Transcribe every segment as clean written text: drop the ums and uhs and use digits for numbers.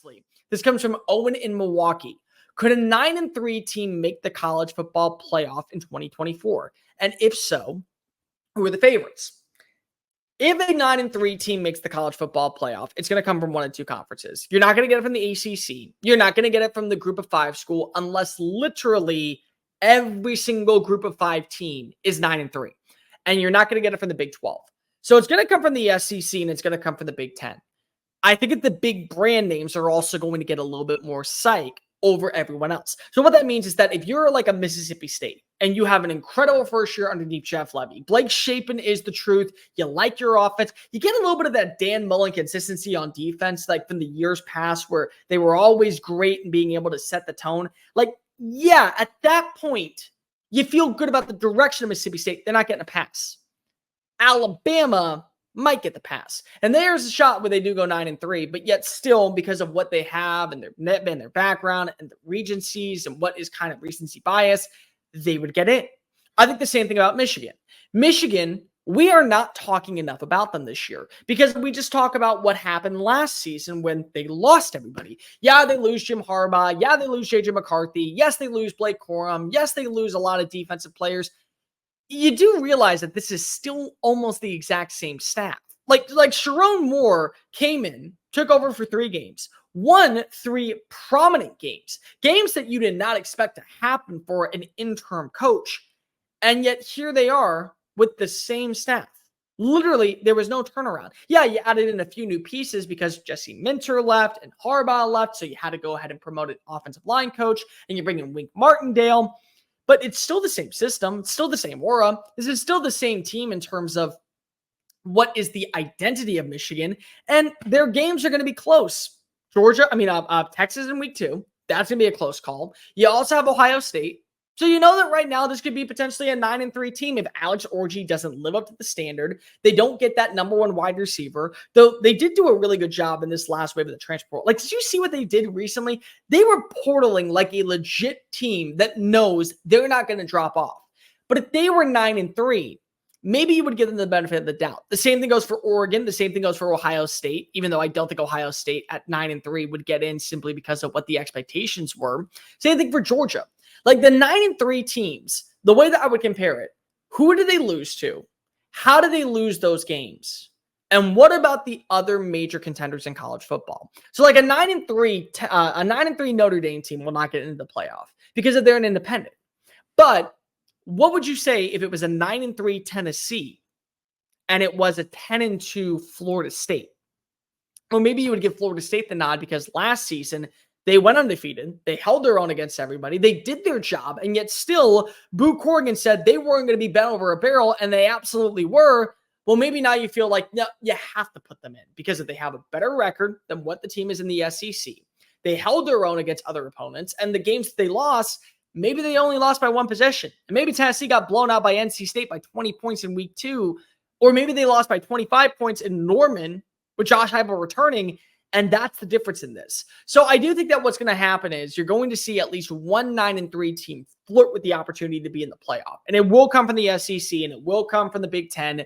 Lastly, this comes from Owen in Milwaukee. Could a 9-3 team make the college football playoff in 2024? And if so, who are the favorites? If a 9-3 team makes the college football playoff, it's going to come from one of two conferences. You're not going to get it from the ACC. You're not going to get it from the Group of 5 school unless literally every single Group of 5 team is 9-3. And you're not going to get it from the Big 12. So it's going to come from the SEC and it's going to come from the Big 10. I think that the big brand names are also going to get a little bit more psych over everyone else. So what that means is that if you're like a Mississippi State and you have an incredible first year underneath Jeff Levy, Blake Shapen is the truth. You like your offense. You get a little bit of that Dan Mullen consistency on defense, like from the years past where they were always great in being able to set the tone. Like, yeah, at that point, you feel good about the direction of Mississippi State. They're not getting a pass. Alabama might get the pass. And there's a shot where they do go 9-3, but yet still, because of what they have and their background and the regencies and what is kind of recency bias, they would get in. I think the same thing about Michigan. Michigan, we are not talking enough about them this year because we just talk about what happened last season when they lost everybody. Yeah, they lose Jim Harbaugh. Yeah, they lose JJ McCarthy. Yes, they lose Blake Corum. Yes, they lose a lot of defensive players. You do realize that this is still almost the exact same staff. Like Sharon Moore came in, took over for 3 games, won 3 prominent games that you did not expect to happen for an interim coach. And yet here they are with the same staff. Literally, there was no turnaround. Yeah, you added in a few new pieces because Jesse Minter left and Harbaugh left, so you had to go ahead and promote an offensive line coach, and you bring in Wink Martindale. But it's still the same system. It's still the same aura. This is still the same team in terms of what is the identity of Michigan. And their games are going to be close. Texas in week 2. That's going to be a close call. You also have Ohio State. So you know that right now this could be potentially a 9-3 team if Alex Orji doesn't live up to the standard. They don't get that number 1 wide receiver. Though they did do a really good job in this last wave of the transfer portal. Like, did you see what they did recently? They were portaling like a legit team that knows they're not going to drop off. But if they were 9-3, maybe you would give them the benefit of the doubt. The same thing goes for Oregon. The same thing goes for Ohio State, even though I don't think Ohio State at 9-3 would get in simply because of what the expectations were. Same thing for Georgia. Like the 9-3 teams, the way that I would compare it, who did they lose to? How did they lose those games? And what about the other major contenders in college football? So like a 9-3 Notre Dame team will not get into the playoff because they're an independent. But what would you say if it was a 9-3 Tennessee and it was a 10-2 Florida State? Well, maybe you would give Florida State the nod because last season they went undefeated. They held their own against everybody. They did their job. And yet still, Boo Corrigan said they weren't going to be bent over a barrel, and they absolutely were. Well, maybe now you feel like, no, you have to put them in because if they have a better record than what the team is in the SEC. They held their own against other opponents. And the games that they lost, maybe they only lost by 1 possession. And maybe Tennessee got blown out by NC State by 20 points in week 2. Or maybe they lost by 25 points in Norman with Josh Heupel returning. And that's the difference in this. So I do think that what's going to happen is you're going to see at least one 9-3 team flirt with the opportunity to be in the playoff. And it will come from the SEC and it will come from the Big Ten.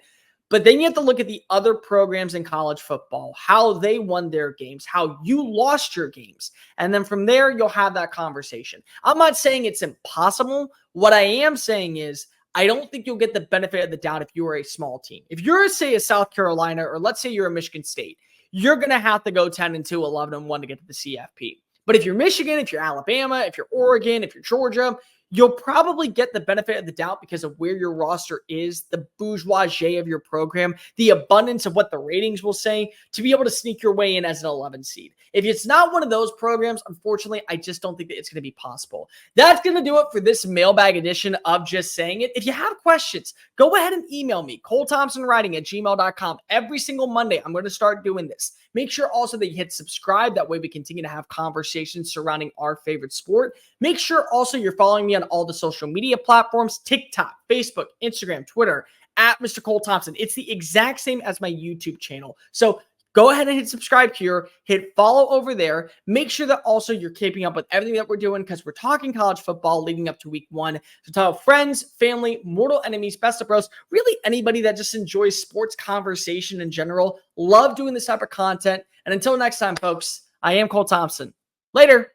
But then you have to look at the other programs in college football, how they won their games, how you lost your games. And then from there, you'll have that conversation. I'm not saying it's impossible. What I am saying is I don't think you'll get the benefit of the doubt if you're a small team. If you're, say, a South Carolina, or let's say you're a Michigan State, you're going to have to go 10-2, 11-1 to get to the CFP. But if you're Michigan, if you're Alabama, if you're Oregon, if you're Georgia, you'll probably get the benefit of the doubt because of where your roster is, the bourgeoisie of your program, the abundance of what the ratings will say to be able to sneak your way in as an 11 seed. If it's not one of those programs, unfortunately, I just don't think that it's going to be possible. That's going to do it for this mailbag edition of Just Saying It. If you have questions, go ahead and email me, ColeThompsonWriting@gmail.com. Every single Monday, I'm going to start doing this. Make sure also that you hit subscribe. That way we continue to have conversations surrounding our favorite sport. Make sure also you're following me on all the social media platforms, TikTok, Facebook, Instagram, Twitter, at Mr. Cole Thompson. It's the exact same as my YouTube channel. So go ahead and hit subscribe here, hit follow over there. Make sure that also you're keeping up with everything that we're doing because we're talking college football leading up to week 1. So tell friends, family, mortal enemies, best of bros, really anybody that just enjoys sports conversation in general. Love doing this type of content. And until next time, folks, I am Cole Thompson. Later.